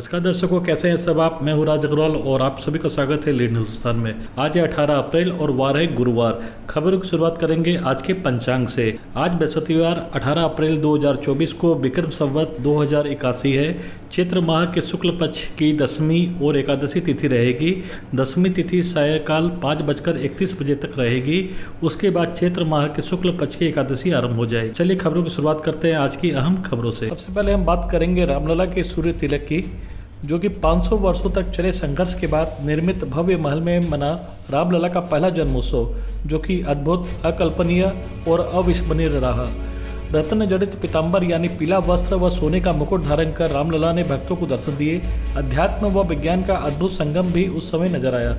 नमस्कार दर्शकों, कैसे हैं सब आप। मैं हूं राज अग्रवाल और आप सभी का स्वागत है लीड हिंदुस्तान में। आज है 18 अप्रैल और वार है गुरुवार। खबरों की शुरुआत करेंगे आज के पंचांग से। आज बृहस्पतिवार 18 अप्रैल 2024 को विक्रम संवत 2081 है। चैत्र माह के शुक्ल पक्ष की दसवीं और एकादशी तिथि रहेगी। दसवीं तिथि सायकाल 5:31 बजे तक रहेगी। उसके बाद चैत्र माह के शुक्ल पक्ष की एकादशी आरंभ हो जाएगी। चलिए खबरों की शुरुआत करते हैं आज की अहम खबरों से। सबसे पहले हम बात करेंगे रामलला के सूर्य तिलक की, जो कि 500 वर्षों तक चले संघर्ष के बाद निर्मित भव्य महल में मना रामलला का पहला जन्मोत्सव, जो कि अद्भुत, अकल्पनीय और अविस्मरणीय रहा। रत्न जड़ित पीताम्बर यानी पीला वस्त्र व सोने का मुकुट धारण कर रामलला ने भक्तों को दर्शन दिए। अध्यात्म व विज्ञान का अद्भुत संगम भी उस समय नजर आया,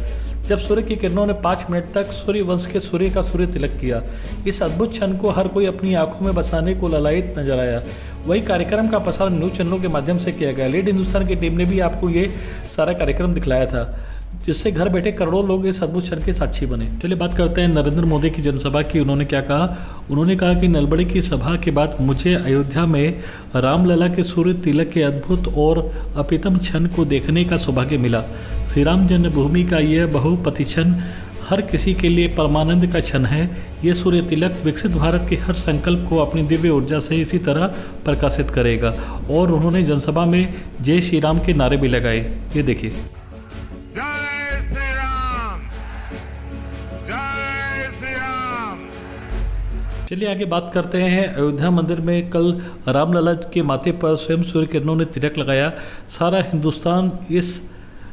जब सूर्य की किरणों ने 5 मिनट तक सूर्य वंश के सूर्य का सूर्य तिलक किया। इस अद्भुत क्षण को हर कोई अपनी आंखों में बसाने को ललायित नजर आया। वही कार्यक्रम का प्रसारण न्यूज चैनलों के माध्यम से किया गया। लीड हिंदुस्तान की टीम ने भी आपको ये सारा कार्यक्रम दिखलाया था, जिससे घर बैठे करोड़ों लोग इस अद्भुत क्षण के साक्षी बने। चलिए बात करते हैं नरेंद्र मोदी की जनसभा की। उन्होंने क्या कहा? उन्होंने कहा कि नलबड़ी की सभा के बाद मुझे अयोध्या में रामलला के सूर्य तिलक के अद्भुत और अप्रतिम क्षण को देखने का सौभाग्य मिला। श्री राम जन्मभूमि का यह बहुपति क्षण हर किसी के लिए परमानंद का क्षण है। ये सूर्य तिलक विकसित भारत के हर संकल्प को अपनी दिव्य ऊर्जा से इसी तरह प्रकाशित करेगा। और उन्होंने जनसभा में जय श्री राम के नारे भी लगाए। ये देखिए। जय श्री राम, जय श्री राम। चलिए आगे बात करते हैं। अयोध्या मंदिर में कल रामलला के माथे पर स्वयं सूर्य किरणों ने तिलक लगाया। सारा हिंदुस्तान इस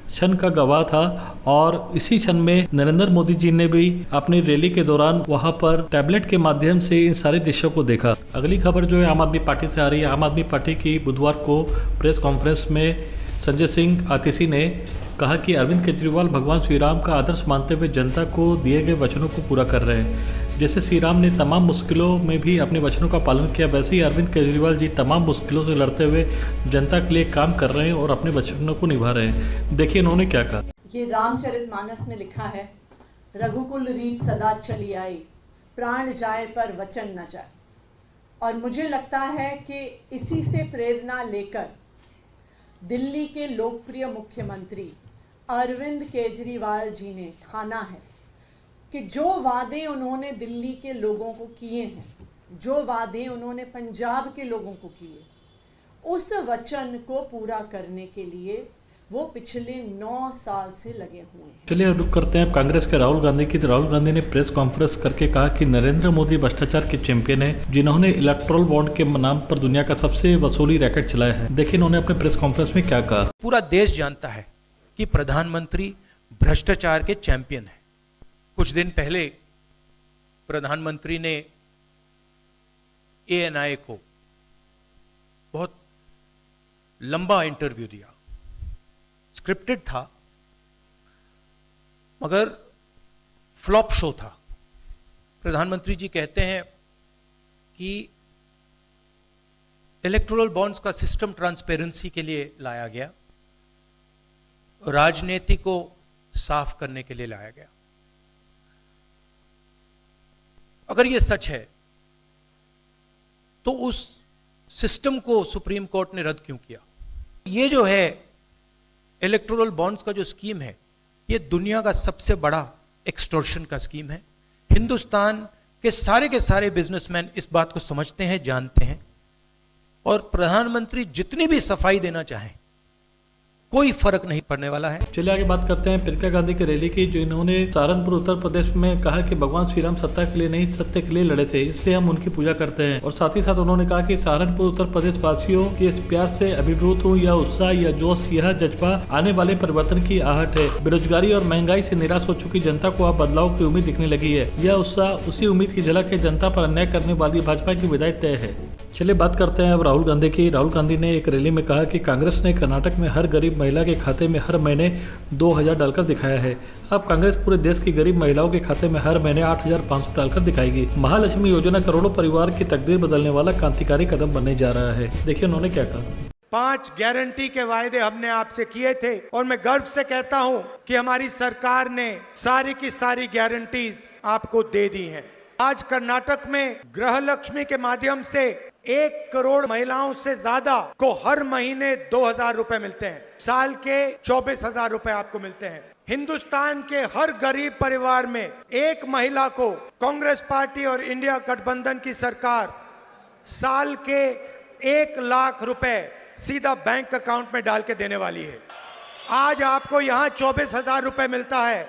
क्षण का गवाह था और इसी क्षण में नरेंद्र मोदी जी ने भी अपनी रैली के दौरान वहां पर टैबलेट के माध्यम से इन सारे दृश्यों को देखा। अगली खबर जो है आम आदमी पार्टी से आ रही है। आम आदमी पार्टी की बुधवार को प्रेस कॉन्फ्रेंस में संजय सिंह आतिशी ने कहा कि अरविंद केजरीवाल भगवान श्री राम का आदर्श मानते हुए जनता को दिए गए वचनों को पूरा कर रहे हैं। जैसे श्री राम ने तमाम मुश्किलों में भी अपने वचनों का पालन किया, वैसे ही अरविंद केजरीवाल जी तमाम मुश्किलों से लड़ते हुए जनता के लिए काम कर रहे हैं और अपने वचनों को निभा रहे हैं। देखिए उन्होंने क्या कहा। ये रामचरितमानस में लिखा है, रघुकुल रीत सदा चली आई, प्राण जाए पर वचन न जाए। और मुझे लगता है कि इसी से प्रेरणा लेकर दिल्ली के लोकप्रिय मुख्यमंत्री अरविंद केजरीवाल जी ने ठाना है कि जो वादे उन्होंने दिल्ली के लोगों को किए हैं, जो वादे उन्होंने पंजाब के लोगों को किए, उस वचन को पूरा करने के लिए वो पिछले 9 साल से लगे हुए हैं। चलिए रुक करते हैं कांग्रेस के राहुल गांधी की। राहुल गांधी ने प्रेस कॉन्फ्रेंस करके कहा कि नरेंद्र मोदी भ्रष्टाचार के चैंपियन हैं, जिन्होंने इलेक्ट्रोल बॉन्ड के नाम पर दुनिया का सबसे वसूली रैकेट चलाया है। देखिए उन्होंने अपने प्रेस कॉन्फ्रेंस में क्या कहा। पूरा देश जानता है कि प्रधानमंत्री भ्रष्टाचार के चैंपियन है। कुछ दिन पहले प्रधानमंत्री ने ANI को बहुत लंबा इंटरव्यू दिया। स्क्रिप्टेड था मगर फ्लॉप शो था। प्रधानमंत्री जी कहते हैं कि इलेक्टोरल बॉन्ड्स का सिस्टम ट्रांसपेरेंसी के लिए लाया गया, राजनीति को साफ करने के लिए लाया गया। अगर यह सच है तो उस सिस्टम को सुप्रीम कोर्ट ने रद्द क्यों किया? ये जो है इलेक्टोरल बॉन्ड्स का जो स्कीम है, ये दुनिया का सबसे बड़ा एक्सटॉर्शन का स्कीम है। हिंदुस्तान के सारे बिजनेसमैन इस बात को समझते हैं, जानते हैं। और प्रधानमंत्री जितनी भी सफाई देना चाहें, कोई फर्क नहीं पड़ने वाला है। चलिए आगे बात करते हैं प्रियंका गांधी की रैली की, जिन्होंने सहारनपुर उत्तर प्रदेश में कहा कि भगवान श्री राम सत्ता के लिए नहीं सत्य के लिए लड़े थे, इसलिए हम उनकी पूजा करते हैं। और साथ ही साथ उन्होंने कहा कि सहारनपुर उत्तर प्रदेश वासियों के इस प्यार से अभिभूत हूँ। यह उत्साह, यह जोश, यह जज्बा आने वाले परिवर्तन की आहट है। बेरोजगारी और महंगाई से निराश हो चुकी जनता को अब बदलाव की उम्मीद दिखने लगी है। यह उत्साह, उसी उम्मीद की झलक है। जनता पर अन्याय करने वाली भाजपा की विदाई तय है। चलिए बात करते हैं अब राहुल गांधी की। राहुल गांधी ने एक रैली में कहा कि कांग्रेस ने कर्नाटक में हर गरीब महिला के खाते में हर महीने 2000 डालकर दिखाया है। अब कांग्रेस पूरे देश की गरीब महिलाओं के खाते में हर महीने 8500 डालकर दिखाएगी। महालक्ष्मी योजना करोड़ों परिवार की तकदीर बदलने वाला क्रांतिकारी कदम बनने जा रहा है। देखिए उन्होंने क्या कहा। 5 गारंटी के वायदे हमने आपसे किए थे और मैं गर्व से कहता हूं कि हमारी सरकार ने सारी की सारी गारंटीज आपको दे दी हैं। आज कर्नाटक में गृह लक्ष्मी के माध्यम से 1 करोड़ महिलाओं से ज्यादा को हर महीने 2000 रुपए मिलते हैं। साल के 24,000 रुपए आपको मिलते हैं। हिंदुस्तान के हर गरीब परिवार में एक महिला को कांग्रेस पार्टी और इंडिया गठबंधन की सरकार साल के 1 लाख रुपए सीधा बैंक अकाउंट में डाल के देने वाली है। आज आपको यहां 24,000 रुपए मिलता है,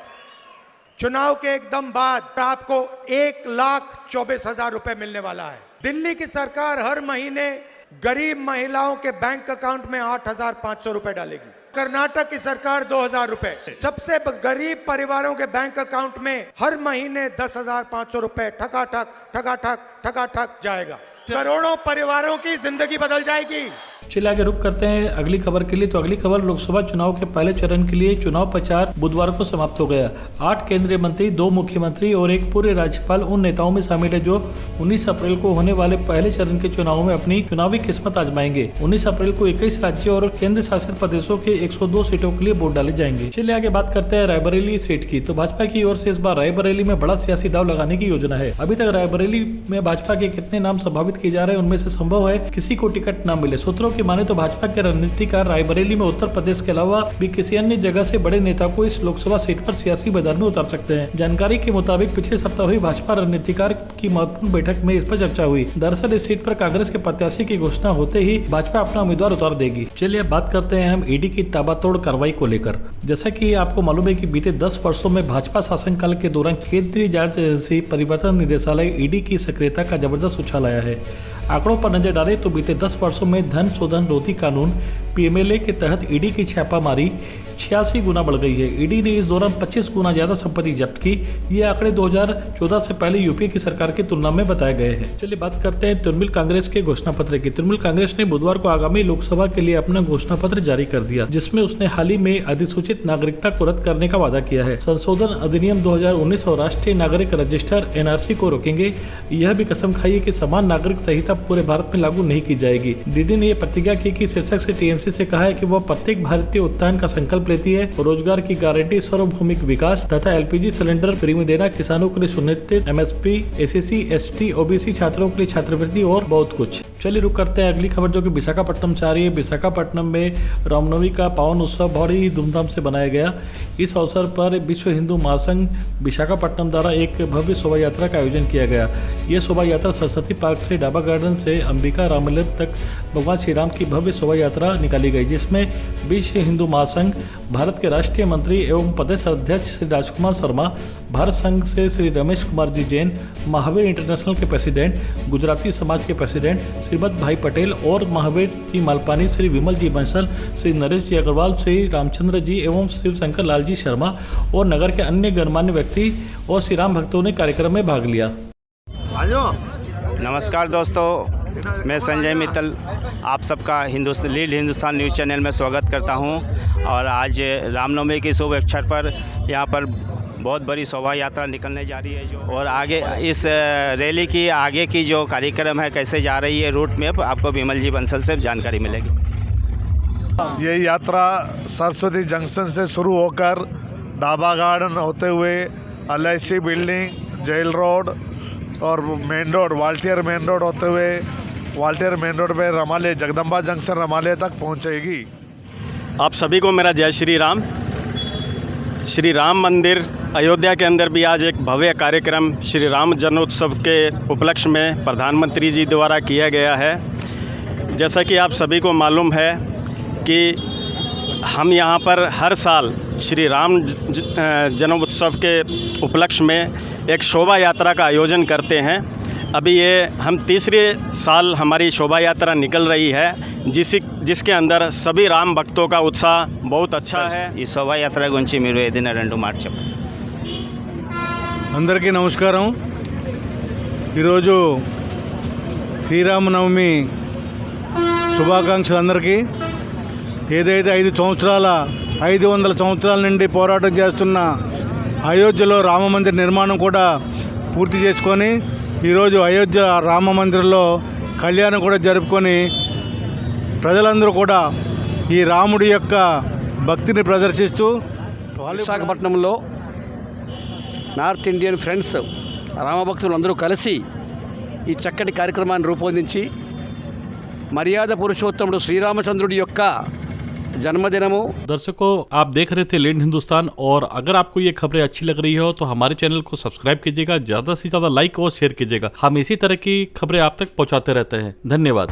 चुनाव के एकदम बाद आपको 1,24,000 रुपए मिलने वाला है। दिल्ली की सरकार हर महीने गरीब महिलाओं के बैंक अकाउंट में 8,500 रुपए डालेगी। कर्नाटक की सरकार 2,000 रुपए। सबसे गरीब परिवारों के बैंक अकाउंट में हर महीने 10,500 रुपए ठकाठक जाएगा। करोड़ों परिवारों की जिंदगी बदल जाएगी। चलिए आगे रुक करते हैं अगली खबर के लिए। तो अगली खबर, लोकसभा चुनाव के पहले चरण के लिए चुनाव प्रचार बुधवार को समाप्त हो गया। 8 केंद्रीय मंत्री, 2 मुख्यमंत्री और एक पूर्व राज्यपाल उन नेताओं में शामिल है जो 19 अप्रैल को होने वाले पहले चरण के चुनाव में अपनी चुनावी किस्मत आजमाएंगे। 19 अप्रैल को 21 राज्यों और केंद्र शासित प्रदेशों के 102 सीटों के लिए वोट डाले जाएंगे। चलिए आगे बात करते हैं रायबरेली सीट की। तो भाजपा की ओर से इस बार रायबरेली में बड़ा सियासी दांव लगाने की योजना है। अभी तक रायबरेली में भाजपा के कितने नाम संभावित किए जा रहे हैं, उनमें से संभव है किसी को टिकट न मिले। सूत्रों की माने तो भाजपा के रणनीतिकार रायबरेली में उत्तर प्रदेश के अलावा भी किसी अन्य जगह से बड़े नेता को इस लोकसभा सीट पर सियासी मैदान में उतार सकते हैं। जानकारी के मुताबिक पिछले सप्ताह हुई भाजपा रणनीतिकार की महत्वपूर्ण बैठक में इस पर चर्चा हुई। दरअसल इस सीट पर कांग्रेस के प्रत्याशी की घोषणा होते ही भाजपा अपना उम्मीदवार उतार देगी। चलिए अब बात करते हैं हम ईडी की ताबड़तोड़ कार्रवाई को लेकर। जैसा कि आपको मालूम है कि बीते 10 वर्षों में भाजपा शासनकाल के दौरान केंद्रीय जांच एजेंसी परिवर्तन निदेशालय ईडी की सक्रियता का जबरदस्त उछाल आया है। आंकड़ों पर नजर डालें तो बीते 10 वर्षों में धन शोधन रोधी कानून पीएमएलए के तहत ईडी की छापामारी 86 गुना बढ़ गई है। ईडी ने इस दौरान 25 गुना ज्यादा संपत्ति जब्त की। ये आंकड़े 2014 से पहले यूपीए की सरकार की तुलना में बताए गए हैं। चलिए बात करते हैं तृणमूल कांग्रेस के घोषणा पत्र की। तृणमूल कांग्रेस ने बुधवार को आगामी लोकसभा के लिए अपना घोषणा पत्र जारी कर दिया, जिसमें उसने हाल ही में अधिसूचित नागरिकता को रद्द करने का वादा किया है। संशोधन अधिनियम 2019 और राष्ट्रीय नागरिक रजिस्टर NRC को रोकेंगे। यह भी कसम खाई है कि समान नागरिक संहिता पूरे भारत में लागू नहीं की जाएगी। दीदी ने यह प्रतिज्ञा की कि शीर्षक से टीएमसी से कहा है कि वह प्रत्येक भारतीय उत्थान का संकल्प लेती है, रोजगार की गारंटी, सार्वभौमिक विकास तथा LPG सिलेंडर फ्री में देना, किसानों के लिए सुनिश्चित MSP, SC, ST, OBC छात्रों के लिए छात्रवृत्ति और बहुत कुछ। चलिए रुक करते हैं अगली खबर जो कि विशाखापट्टनम से आ रही है। विशाखापट्टनम में रामनवमी का पावन उत्सव बड़ी ही धूमधाम से बनाया गया। इस अवसर पर विश्व हिंदू महासंघ विशाखापट्टनम द्वारा एक भव्य शोभा यात्रा का आयोजन किया गया। यह शोभा यात्रा सरस्वती पार्क से डाबा गार्डन से अंबिका राम मंदिर तक भगवान श्री राम की भव्य शोभा यात्रा निकाली गई, जिसमें विश्व हिंदू महासंघ, भारत के राष्ट्रीय मंत्री एवं प्रदेश अध्यक्ष श्री राजकुमार शर्मा, भारत संघ से श्री रमेश कुमार जी जैन, महावीर इंटरनेशनल के प्रेसिडेंट, गुजराती समाज के प्रेसिडेंट श्रीमद भाई पटेल और महावीर जी मालपानी, श्री विमल जी बंसल, श्री नरेश जी अग्रवाल, श्री रामचंद्र जी एवं शिव शंकर लाल जी शर्मा और नगर के अन्य गणमान्य व्यक्ति और श्री राम भक्तों ने कार्यक्रम में भाग लिया। नमस्कार दोस्तों, मैं संजय मित्तल आप सबका लीड हिंदुस्तान न्यूज़ चैनल में स्वागत करता हूं। और आज रामनवमी के शुभ अवसर पर यहाँ पर बहुत बड़ी शोभा यात्रा निकलने जा रही है जो, और आगे इस रैली की आगे की जो कार्यक्रम है कैसे जा रही है रूट मैप आपको विमल जी बंसल से जानकारी मिलेगी। ये यात्रा सरस्वती जंक्शन से शुरू होकर डाबा गार्डन होते हुए LIC बिल्डिंग, जेल रोड और main road Waltair main road होते हुए वाल्टियर मेन रोड पे रमाले जगदम्बा जंक्शन रमाले तक पहुंचेगी। आप सभी को मेरा जय श्री राम। श्री राम मंदिर अयोध्या के अंदर भी आज एक भव्य कार्यक्रम श्री राम जन्मोत्सव के उपलक्ष्य में प्रधानमंत्री जी द्वारा किया गया है। जैसा कि आप सभी को मालूम है कि हम यहाँ पर हर साल श्री राम जन्मोत्सव के उपलक्ष्य में एक शोभा यात्रा का आयोजन करते हैं। अभी ये हम तीसरे साल हमारी शोभा यात्रा निकल रही है, जिसके अंदर सभी राम भक्तों का उत्साह बहुत अच्छा है। ఈ శోభా యాత్ర గురించి మీరు ఏదైనా 2 మాట చెప్పండి। అందరికీ నమస్కారం। ఈరోజు శ్రీరామనవమి శుభాకాంక్షలు అందరికీ। ఏదైతే 500 సంవత్సరాల నుండి పోరాటం చేస్తున్న అయోధ్యలో రామ మందిర నిర్మాణం కూడా పూర్తి చేసుకొని ఈరోజు అయోధ్య రామ మందిరంలో కళ్యాణం కూడా జరుపుకొని ప్రజలందరూ కూడా ఈ రాముడి యొక్క భక్తిని ప్రదర్శిస్తూ విశాఖపట్నంలో నార్త్ ఇండియన్ ఫ్రెండ్స్ రామభక్తులు అందరూ కలిసి ఈ చక్కటి కార్యక్రమాన్ని రూపొందించి మర్యాద పురుషోత్తముడు శ్రీరామచంద్రుడి యొక్క జన్మదినము. दर्शकों, आप देख रहे थे लीड हिंदुस्तान, और अगर आपको ये खबरें अच्छी लग रही हो तो हमारे चैनल को सब्सक्राइब कीजिएगा, ज्यादा से ज्यादा लाइक और शेयर कीजिएगा. हम इसी तरह की खबरें आप तक पहुंचाते रहते हैं. धन्यवाद.